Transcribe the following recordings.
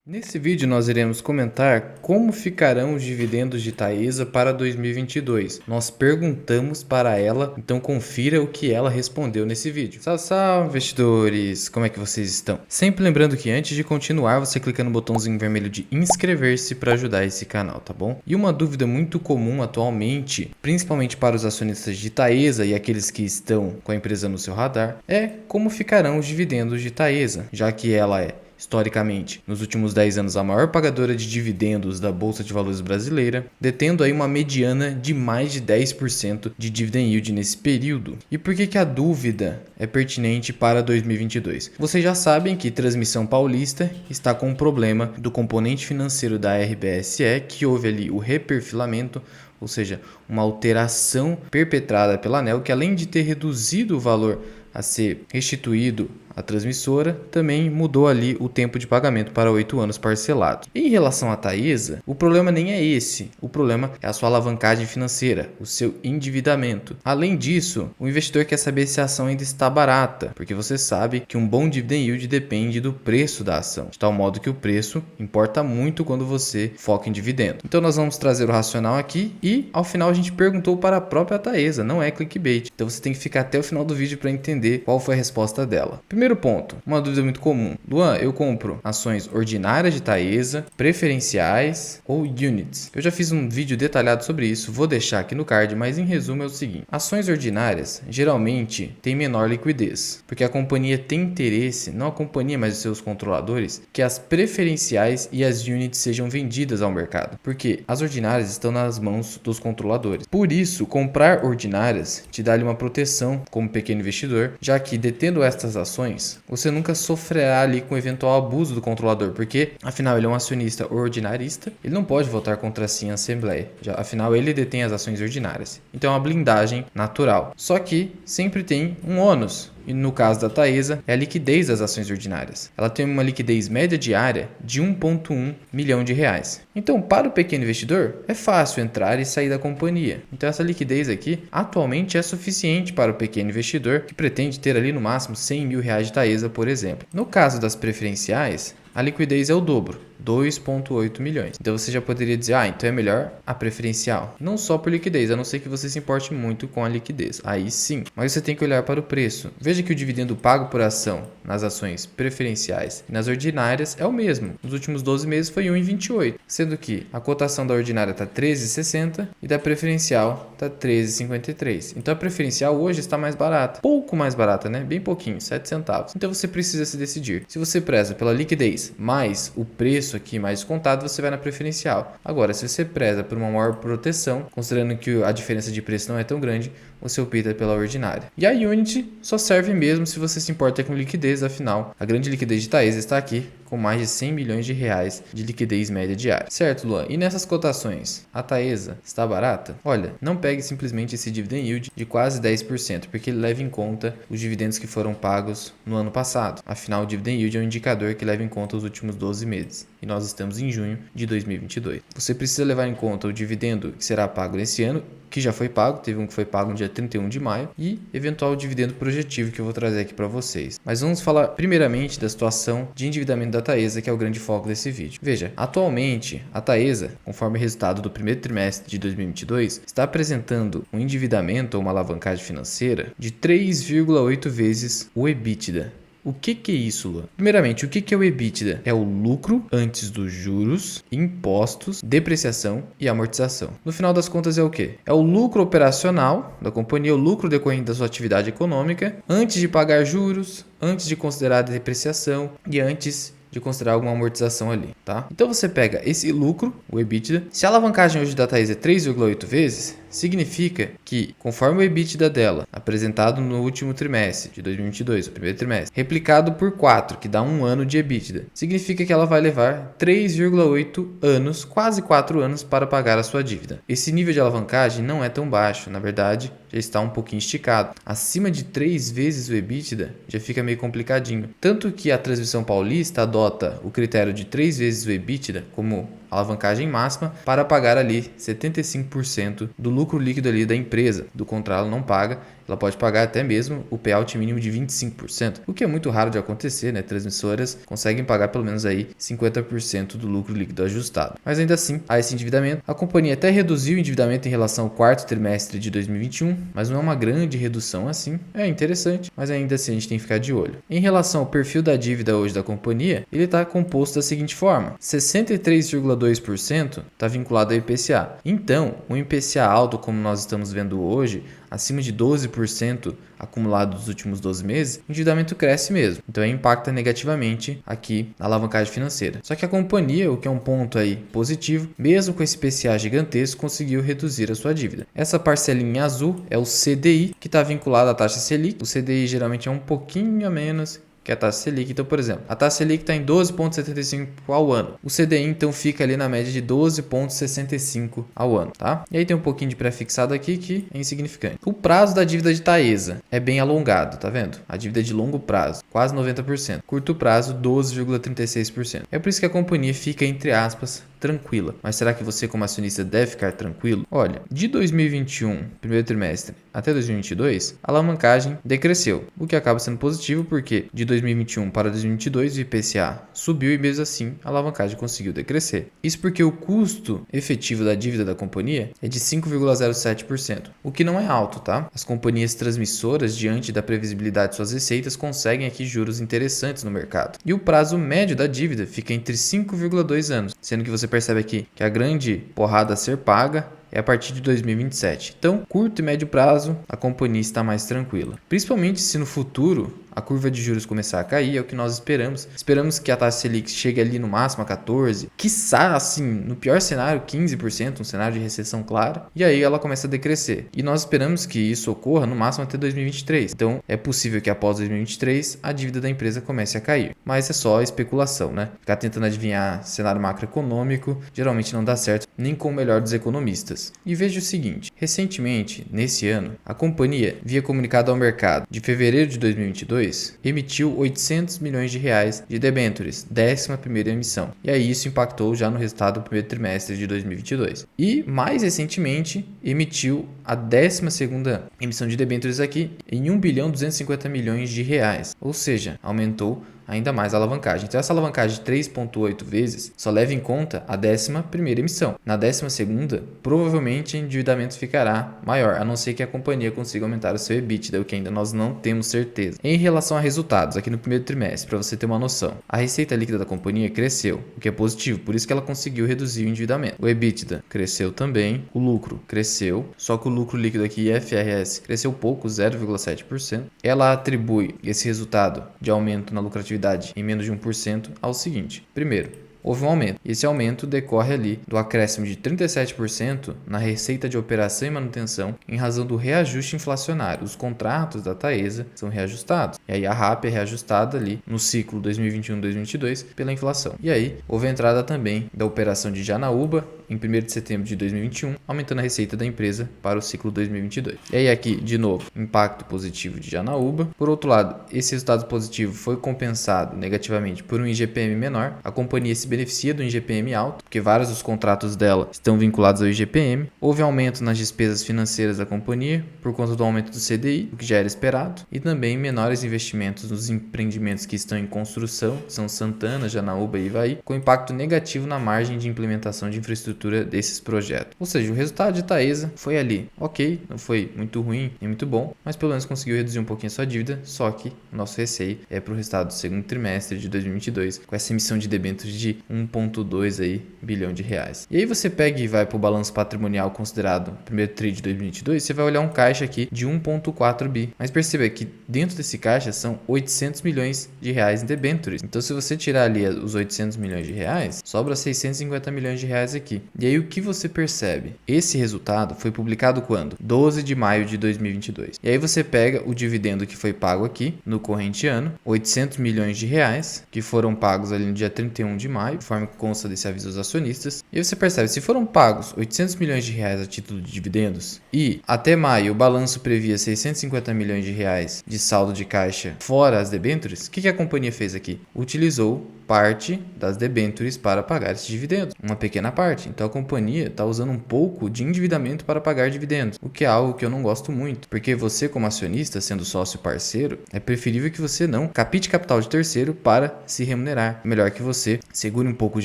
Nesse vídeo nós iremos comentar como ficarão os dividendos de Taesa para 2022. Nós perguntamos para ela, então confira o que ela respondeu nesse vídeo. Salve, salve, investidores! Como é que vocês estão? Sempre lembrando que antes de continuar, você clica no botãozinho vermelho de inscrever-se para ajudar esse canal, tá bom? E uma dúvida muito comum atualmente, principalmente para os acionistas de Taesa e aqueles que estão com a empresa no seu radar, é como ficarão os dividendos de Taesa, já que ela é historicamente, nos últimos 10 anos, a maior pagadora de dividendos da Bolsa de Valores brasileira, detendo aí uma mediana de mais de 10% de dividend yield nesse período. E por que a dúvida é pertinente para 2022? Vocês já sabem que Transmissão Paulista está com um problema do componente financeiro da RBSE, que houve ali o reperfilamento, ou seja, uma alteração perpetrada pela ANEEL, que além de ter reduzido o valor a ser restituído à transmissora, também mudou ali o tempo de pagamento para 8 anos parcelado. Em relação à Taesa, o problema nem é esse. O problema é a sua alavancagem financeira, o seu endividamento. Além disso, o investidor quer saber se a ação ainda está barata, porque você sabe que um bom dividend yield depende do preço da ação, de tal modo que o preço importa muito quando você foca em dividendo. Então nós vamos trazer o racional aqui e ao final a gente perguntou para a própria Taesa, não é clickbait. Então você tem que ficar até o final do vídeo para entender qual foi a resposta dela. Primeiro ponto, uma dúvida muito comum. Luan, eu compro ações ordinárias de Taesa, preferenciais ou units? Eu já fiz um vídeo detalhado sobre isso, vou deixar aqui no card, mas em resumo é o seguinte. Ações ordinárias geralmente têm menor liquidez, porque a companhia tem interesse, não a companhia, mas os seus controladores, que as preferenciais e as units sejam vendidas ao mercado, porque as ordinárias estão nas mãos dos controladores. Por isso, comprar ordinárias te dá uma proteção como pequeno investidor, já que detendo estas ações, você nunca sofrerá ali com eventual abuso do controlador, porque afinal ele é um acionista ordinarista, ele não pode votar contra si em assembleia, afinal ele detém as ações ordinárias. Então é uma blindagem natural. Só que sempre tem um ônus. E no caso da Taesa, é a liquidez das ações ordinárias. Ela tem uma liquidez média diária de 1,1 milhão de reais. Então, para o pequeno investidor, é fácil entrar e sair da companhia. Então, essa liquidez aqui, atualmente, é suficiente para o pequeno investidor que pretende ter ali no máximo 100 mil reais de Taesa, por exemplo. No caso das preferenciais, a liquidez é o dobro, 2,8 milhões. Então você já poderia dizer, então é melhor a preferencial. Não só por liquidez, a não ser que você se importe muito com a liquidez. Aí sim. Mas você tem que olhar para o preço. Veja que o dividendo pago por ação nas ações preferenciais e nas ordinárias é o mesmo. Nos últimos 12 meses foi 1,28. Sendo que a cotação da ordinária está 13,60 e da preferencial está 13,53. Então a preferencial hoje está mais barata. Pouco mais barata, né? Bem pouquinho, 7 centavos. Então você precisa se decidir. Se você preza pela liquidez mais o preço aqui mais descontado, você vai na preferencial. Agora, se você preza por uma maior proteção, considerando que a diferença de preço não é tão grande, você opta pela ordinária. E a Unity só serve mesmo se você se importa com liquidez, afinal, a grande liquidez de Taesa está aqui com mais de 100 milhões de reais de liquidez média diária. Certo, Luan? E nessas cotações, a Taesa está barata? Olha, não pegue simplesmente esse dividend yield de quase 10%, porque ele leva em conta os dividendos que foram pagos no ano passado. Afinal, o dividend yield é um indicador que leva em conta os últimos 12 meses. E nós estamos em junho de 2022. Você precisa levar em conta o dividendo que será pago nesse ano, que já foi pago, teve um que foi pago no dia 31 de maio, e eventual dividendo projetivo que eu vou trazer aqui para vocês. Mas vamos falar primeiramente da situação de endividamento da Taesa, que é o grande foco desse vídeo. Veja, atualmente a Taesa, conforme resultado do primeiro trimestre de 2022, está apresentando um endividamento ou uma alavancagem financeira de 3,8 vezes o EBITDA. O que é isso, Luan? Primeiramente, o que é o EBITDA? É o lucro antes dos juros, impostos, depreciação e amortização. No final das contas é o quê? É o lucro operacional da companhia, o lucro decorrente da sua atividade econômica, antes de pagar juros, antes de considerar a depreciação e antes de considerar alguma amortização ali, tá? Então você pega esse lucro, o EBITDA, se a alavancagem hoje da Taesa é 3,8 vezes, significa que, conforme o EBITDA dela, apresentado no último trimestre de 2022, o primeiro trimestre, replicado por 4, que dá um ano de EBITDA, significa que ela vai levar 3,8 anos, quase 4 anos, para pagar a sua dívida. Esse nível de alavancagem não é tão baixo, na verdade, já está um pouquinho esticado. Acima de 3 vezes o EBITDA, já fica meio complicadinho. Tanto que a Transmissão Paulista adota o critério de 3 vezes o EBITDA como alavancagem máxima para pagar ali 75% do lucro líquido ali da empresa. Do contrário, ela não paga. Ela pode pagar até mesmo o payout mínimo de 25%, o que é muito raro de acontecer, né? Transmissoras conseguem pagar pelo menos aí 50% do lucro líquido ajustado. Mas ainda assim, há esse endividamento. A companhia até reduziu o endividamento em relação ao quarto trimestre de 2021, mas não é uma grande redução assim. É interessante, mas ainda assim a gente tem que ficar de olho. Em relação ao perfil da dívida hoje da companhia, ele está composto da seguinte forma: 63,2% está vinculado ao IPCA. Então, o IPCA alto, como nós estamos vendo hoje, acima de 12% acumulado dos últimos 12 meses, o endividamento cresce mesmo. Então, impacta negativamente aqui na alavancagem financeira. Só que a companhia, o que é um ponto aí positivo, mesmo com esse IPCA gigantesco, conseguiu reduzir a sua dívida. Essa parcelinha azul é o CDI, que está vinculado à taxa Selic. O CDI geralmente é um pouquinho a menos que é a taxa Selic. Então, por exemplo, a taxa Selic está em 12,75 ao ano. O CDI, então, fica ali na média de 12,65 ao ano, tá? E aí tem um pouquinho de pré-fixado aqui que é insignificante. O prazo da dívida de Taesa é bem alongado, tá vendo? A dívida é de longo prazo, quase 90%. Curto prazo, 12,36%. É por isso que a companhia fica, entre aspas, tranquila. Mas será que você, como acionista, deve ficar tranquilo? Olha, de 2021, primeiro trimestre, até 2022, a alavancagem decresceu, o que acaba sendo positivo porque de 2021 para 2022 o IPCA subiu e mesmo assim a alavancagem conseguiu decrescer. Isso porque o custo efetivo da dívida da companhia é de 5,07%, o que não é alto, tá? As companhias transmissoras, diante da previsibilidade de suas receitas, conseguem aqui juros interessantes no mercado. E o prazo médio da dívida fica entre 5,2 anos, sendo que você percebe aqui que a grande porrada a ser paga é a partir de 2027. Então, curto e médio prazo, a companhia está mais tranquila. Principalmente se no futuro a curva de juros começar a cair, é o que nós esperamos. Esperamos que a taxa Selic chegue ali no máximo a 14%, quiçá, assim, no pior cenário, 15%, um cenário de recessão clara, e aí ela começa a decrescer. E nós esperamos que isso ocorra no máximo até 2023. Então, é possível que após 2023 a dívida da empresa comece a cair. Mas é só especulação, né? Ficar tentando adivinhar cenário macroeconômico geralmente não dá certo, nem com o melhor dos economistas. E veja o seguinte, recentemente, nesse ano, a companhia, via comunicado ao mercado de fevereiro de 2022, emitiu 800 milhões de reais de debêntures, 11ª emissão. E aí isso impactou já no resultado do primeiro trimestre de 2022. E mais recentemente, emitiu a 12ª emissão de debêntures aqui em 1 bilhão 250 milhões de reais. Ou seja, aumentou ainda mais a alavancagem. Então essa alavancagem de 3,8 vezes só leva em conta a 11ª emissão. Na 12ª, provavelmente o endividamento ficará maior, a não ser que a companhia consiga aumentar o seu EBITDA, o que ainda nós não temos certeza. Em relação a resultados, aqui no primeiro trimestre, para você ter uma noção, a receita líquida da companhia cresceu, o que é positivo, por isso que ela conseguiu reduzir o endividamento. O EBITDA cresceu também, o lucro cresceu, só que o lucro líquido aqui, IFRS, cresceu pouco, 0,7%. Ela atribui esse resultado de aumento na lucratividade em menos de 1% ao seguinte: primeiro, houve um aumento. Esse aumento decorre ali do acréscimo de 37% na receita de operação e manutenção em razão do reajuste inflacionário. Os contratos da Taesa são reajustados. E aí a RAP é reajustada ali no ciclo 2021-2022 pela inflação. E aí houve a entrada também da operação de Janaúba em 1º de setembro de 2021, aumentando a receita da empresa para o ciclo 2022. E aí aqui, de novo, impacto positivo de Janaúba. Por outro lado, esse resultado positivo foi compensado negativamente por um IGPM menor. A companhia se beneficia do IGPM alto, porque vários dos contratos dela estão vinculados ao IGPM. Houve aumento nas despesas financeiras da companhia por conta do aumento do CDI, o que já era esperado, e também menores investimentos nos empreendimentos que estão em construção, que são Santana, Janaúba e Ivaí, com impacto negativo na margem de implementação de infraestrutura desses projetos. Ou seja, o resultado de Taesa foi ali, ok, não foi muito ruim nem muito bom, mas pelo menos conseguiu reduzir um pouquinho a sua dívida, só que o nosso receio é para o resultado do segundo trimestre de 2022, com essa emissão de debêntures de 1,2 aí bilhão de reais. E aí você pega e vai para o balanço patrimonial considerado primeiro tri de 2022, você vai olhar um caixa aqui de 1,4 bi. Mas perceba que dentro desse caixa são 800 milhões de reais em debêntures. Então se você tirar ali os 800 milhões de reais, sobra 650 milhões de reais aqui. E aí o que você percebe? Esse resultado foi publicado quando? 12 de maio de 2022. E aí você pega o dividendo que foi pago aqui no corrente ano, 800 milhões de reais, que foram pagos ali no dia 31 de maio, conforme consta desse aviso aos acionistas. E aí você percebe, se foram pagos 800 milhões de reais a título de dividendos e até maio o balanço previa 650 milhões de reais de saldo de caixa fora as debêntures, o que a companhia fez aqui? Utilizou parte das debêntures para pagar esses dividendos, uma pequena parte. Então a companhia está usando um pouco de endividamento para pagar dividendos, o que é algo que eu não gosto muito, porque você como acionista, sendo sócio parceiro, é preferível que você não capite capital de terceiro para se remunerar. É melhor que você segure um pouco os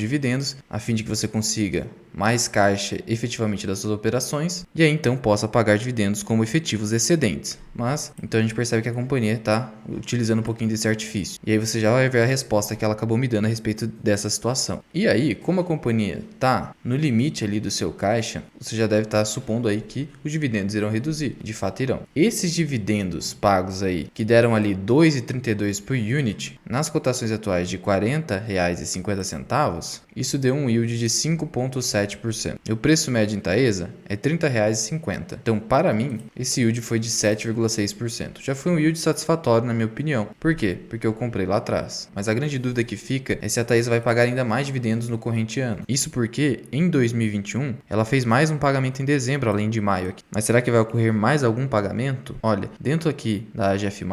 dividendos, a fim de que você consiga mais caixa efetivamente das suas operações e aí então possa pagar dividendos como efetivos excedentes. Mas então a gente percebe que a companhia está utilizando um pouquinho desse artifício. E aí você já vai ver a resposta que ela acabou me dando a respeito dessa situação. E aí, como a companhia está no limite ali do seu caixa, você já deve estar supondo aí que os dividendos irão reduzir. De fato irão. Esses dividendos pagos aí, que deram ali R$ 2,32 por unit, nas cotações atuais de R$ 40,50, isso deu um yield de 5,7%. E o preço médio em Taesa é R$ 30,50. Então, para mim, esse yield foi de 7,6%. Já foi um yield satisfatório, na minha opinião. Por quê? Porque eu comprei lá atrás. Mas a grande dúvida que fica é se a Taesa vai pagar ainda mais dividendos no corrente ano. Isso porque, em 2021, ela fez mais um pagamento em dezembro, além de maio aqui. Mas será que vai ocorrer mais algum pagamento? Olha, dentro aqui da AGF+,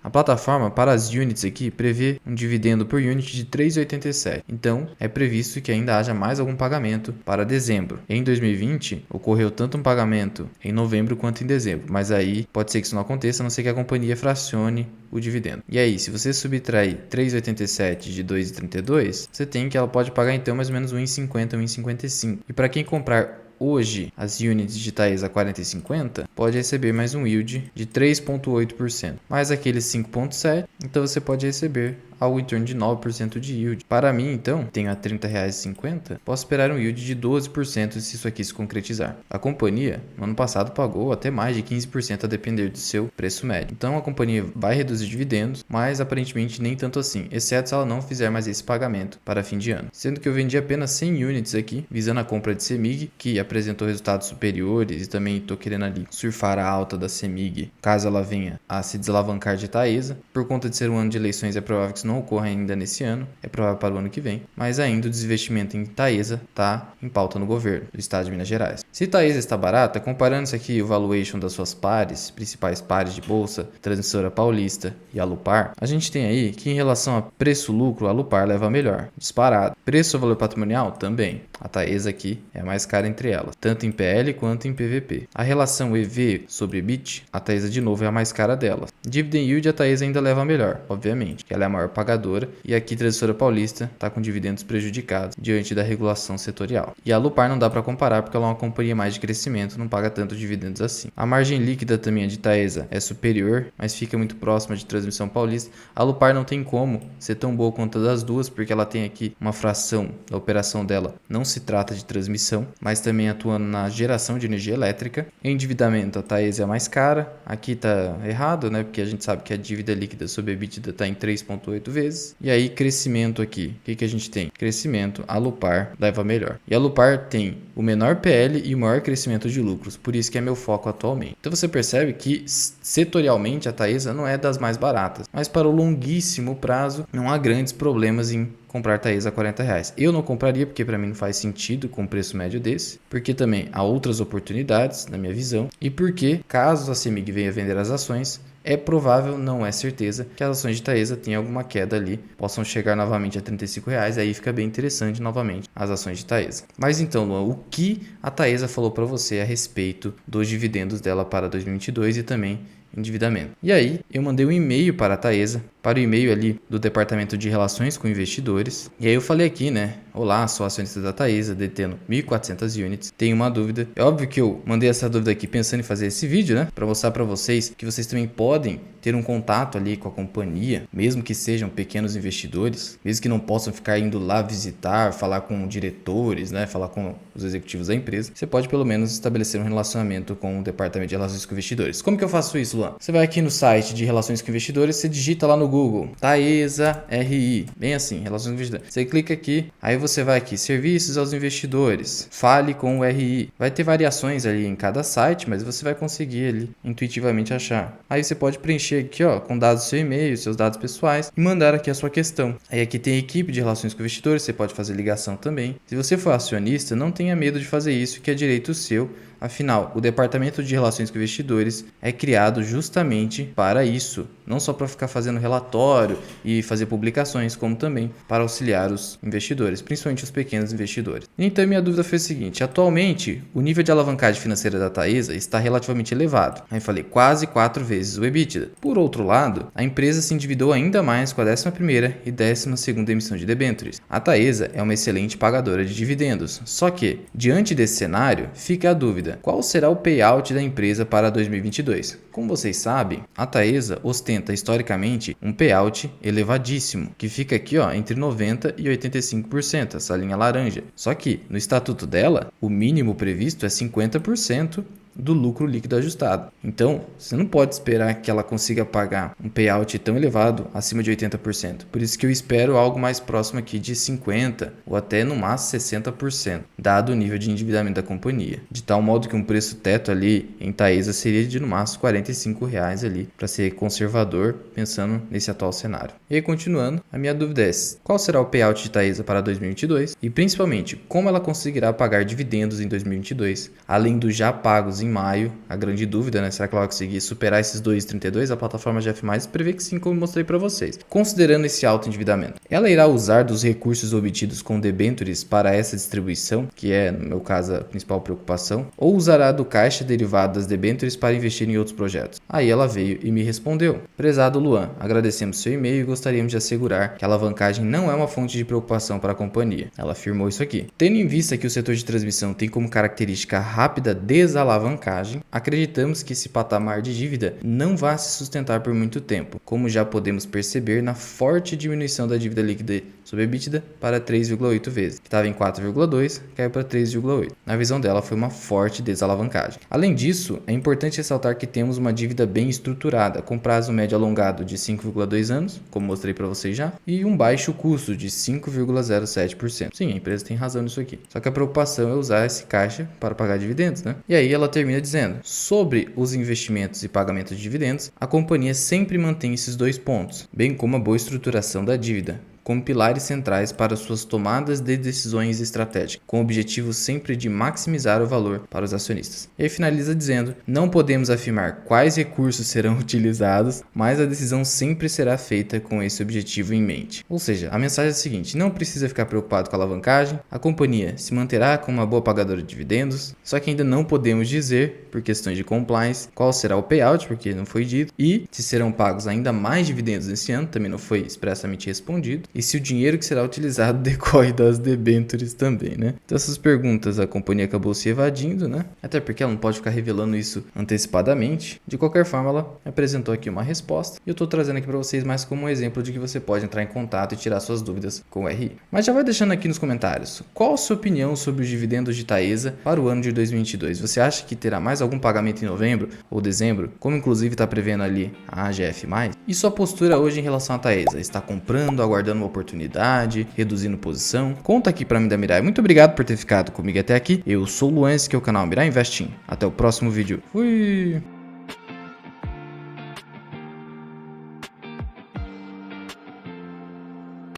a plataforma para as units aqui prevê um dividendo por unit de 3,87. Então, é previsto que ainda haja mais algum pagamento para dezembro. Em 2020, ocorreu tanto um pagamento em novembro quanto em dezembro, mas aí pode ser que isso não aconteça, a não ser que a companhia fracione o dividendo. E aí, se você subtrair 3,87 de 2,32, você tem que ela pode pagar então mais ou menos 1,50, 1,55. E para quem comprar hoje as units de Taesa 40,50, pode receber mais um yield de 3,8%. Mais aqueles 5,7%, então você pode receber algo em torno de 9% de yield. Para mim, então, tenho a R$ 30,50, posso esperar um yield de 12% se isso aqui se concretizar. A companhia, no ano passado, pagou até mais de 15% a depender do seu preço médio. Então, a companhia vai reduzir dividendos, mas aparentemente nem tanto assim, exceto se ela não fizer mais esse pagamento para fim de ano. Sendo que eu vendi apenas 100 units aqui, visando a compra de CEMIG, que apresentou resultados superiores, e também estou querendo ali surfar a alta da CEMIG, caso ela venha a se desalavancar de Taesa. Por conta de ser um ano de eleições, é provável que isso não ocorra ainda nesse ano, é provável para o ano que vem, mas ainda o desinvestimento em Taesa está em pauta no governo do estado de Minas Gerais. Se Taesa está barata, comparando-se aqui o valuation das suas pares, principais pares de bolsa, Transmissora Paulista e Alupar, a gente tem aí que em relação a preço-lucro, a Alupar leva a melhor, disparado. Preço ao valor patrimonial também. A Taesa aqui é a mais cara entre elas, tanto em PL quanto em PVP. A relação EV sobre EBIT, a Taesa de novo é a mais cara delas. Dividend yield, a Taesa ainda leva a melhor, obviamente, que ela é a maior pagadora, e aqui Transmissora Paulista está com dividendos prejudicados diante da regulação setorial. E a Alupar não dá para comparar porque ela é uma companhia mais de crescimento, não paga tanto dividendos assim. A margem líquida também de Taesa é superior, mas fica muito próxima de Transmissão Paulista. A Alupar não tem como ser tão boa quanto a das duas, porque ela tem aqui uma fração da operação dela, não se trata de transmissão, mas também atuando na geração de energia elétrica. Em endividamento, a Taesa é a mais cara. Aqui tá errado, né? Porque a gente sabe que a dívida líquida sobre EBITDA está em 3,8 vezes. E aí, crescimento aqui. O que a gente tem? Crescimento, a Alupar leva melhor. E a Alupar tem o menor PL e o maior crescimento de lucros. Por isso que é meu foco atualmente. Então você percebe que setorialmente a Taesa não é das mais baratas. Mas para o longuíssimo prazo, não há grandes problemas em comprar Taesa a R$40. Eu não compraria porque para mim não faz sentido com um preço médio desse, porque também há outras oportunidades na minha visão e porque caso a CEMIG venha vender as ações, é provável, não é certeza, que as ações de Taesa tenham alguma queda ali, possam chegar novamente a R$35, aí fica bem interessante novamente as ações de Taesa. Mas então, Luan, o que a Taesa falou para você a respeito dos dividendos dela para 2022 e também endividamento? E aí, eu mandei um e-mail para a Taesa, para o e-mail ali do Departamento de Relações com Investidores. E aí eu falei aqui, né? Olá, sou acionista da Taesa, detendo 1.400 units. Tenho uma dúvida. É óbvio que eu mandei essa dúvida aqui pensando em fazer esse vídeo, né? Para mostrar para vocês que vocês também podem ter um contato ali com a companhia, mesmo que sejam pequenos investidores, mesmo que não possam ficar indo lá visitar, falar com diretores, né? Falar com os executivos da empresa. Você pode pelo menos estabelecer um relacionamento com o Departamento de Relações com Investidores. Como que eu faço isso, Luan? Você vai aqui no site de Relações com Investidores, você digita lá no Google, Taesa RI, bem assim, Relações com Investidores. Você clica aqui, aí você vai aqui, Serviços aos Investidores, fale com o RI. Vai ter variações ali em cada site, mas você vai conseguir ali intuitivamente achar. Aí você pode preencher aqui, ó, com dados do seu e-mail, seus dados pessoais e mandar aqui a sua questão. Aí aqui tem a equipe de Relações com Investidores, você pode fazer ligação também. Se você for acionista, não tenha medo de fazer isso, que é direito seu. Afinal, o Departamento de Relações com Investidores é criado justamente para isso, não só para ficar fazendo relatório e fazer publicações, como também para auxiliar os investidores, principalmente os pequenos investidores. Então, minha dúvida foi a seguinte: atualmente, o nível de alavancagem financeira da Taesa está relativamente elevado. Aí falei, quase 4 vezes o EBITDA. Por outro lado, a empresa se endividou ainda mais com a 11ª e 12ª emissão de debêntures. A Taesa é uma excelente pagadora de dividendos, só que, diante desse cenário, fica a dúvida: qual será o payout da empresa para 2022? Como vocês sabem, a Taesa ostenta historicamente um payout elevadíssimo, que fica aqui entre 90% e 85%, essa linha laranja. Só que, no estatuto dela, o mínimo previsto é 50% do lucro líquido ajustado. Então, você não pode esperar que ela consiga pagar um payout tão elevado, acima de 80%. Por isso que eu espero algo mais próximo aqui de 50% ou até no máximo 60%, dado o nível de endividamento da companhia. De tal modo que um preço teto ali em Taesa seria de no máximo R$45 ali, para ser conservador, pensando nesse atual cenário. E aí, continuando, a minha dúvida é: qual será o payout de Taesa para 2022? E principalmente, como ela conseguirá pagar dividendos em 2022, além dos já pagos em maio? A grande dúvida, né? Será que ela vai conseguir superar esses 2,32? A plataforma GF+, prevê que sim, como eu mostrei para vocês. Considerando esse alto endividamento, ela irá usar dos recursos obtidos com debêntures para essa distribuição, que é, no meu caso, a principal preocupação, ou usará do caixa derivado das debêntures para investir em outros projetos? Aí ela veio e me respondeu: prezado Luan, agradecemos seu e-mail e gostaríamos de assegurar que a alavancagem não é uma fonte de preocupação para a companhia. Ela afirmou isso aqui: tendo em vista que o setor de transmissão tem como característica rápida desalavancagem, acreditamos que esse patamar de dívida não vai se sustentar por muito tempo, como já podemos perceber na forte diminuição da dívida líquida sobre EBITDA para 3,8 vezes, que estava em 4,2, caiu para 3,8. Na visão dela, foi uma forte desalavancagem. Além disso, é importante ressaltar que temos uma dívida bem estruturada, com prazo médio alongado de 5,2 anos, como mostrei para vocês já, e um baixo custo de 5,07%. Sim, a empresa tem razão nisso aqui. Só que a preocupação é usar esse caixa para pagar dividendos, né? E aí ela termina dizendo: sobre os investimentos e pagamento de dividendos, a companhia sempre mantém esses dois pontos, bem como a boa estruturação da dívida, como pilares centrais para suas tomadas de decisões estratégicas, com o objetivo sempre de maximizar o valor para os acionistas. E aí finaliza dizendo: não podemos afirmar quais recursos serão utilizados, mas a decisão sempre será feita com esse objetivo em mente. Ou seja, a mensagem é a seguinte: não precisa ficar preocupado com a alavancagem, a companhia se manterá como uma boa pagadora de dividendos, só que ainda não podemos dizer, por questões de compliance, qual será o payout, porque não foi dito, e se serão pagos ainda mais dividendos nesse ano, também não foi expressamente respondido, e se o dinheiro que será utilizado decorre das debêntures também, né? Então essas perguntas a companhia acabou se evadindo, né? Até porque ela não pode ficar revelando isso antecipadamente. De qualquer forma, ela apresentou aqui uma resposta e eu tô trazendo aqui para vocês mais como um exemplo de que você pode entrar em contato e tirar suas dúvidas com o RI. Mas já vai deixando aqui nos comentários, qual a sua opinião sobre os dividendos de Taesa para o ano de 2022? Você acha que terá mais algum pagamento em novembro ou dezembro, como inclusive está prevendo ali a AGF+? E sua postura hoje em relação a Taesa? Está comprando, aguardando uma oportunidade, reduzindo posição? Conta aqui para mim da Mirai. Muito obrigado por ter ficado comigo até aqui. Eu sou o Luan, esse que é o canal Mirai Investing. Até o próximo vídeo. Fui!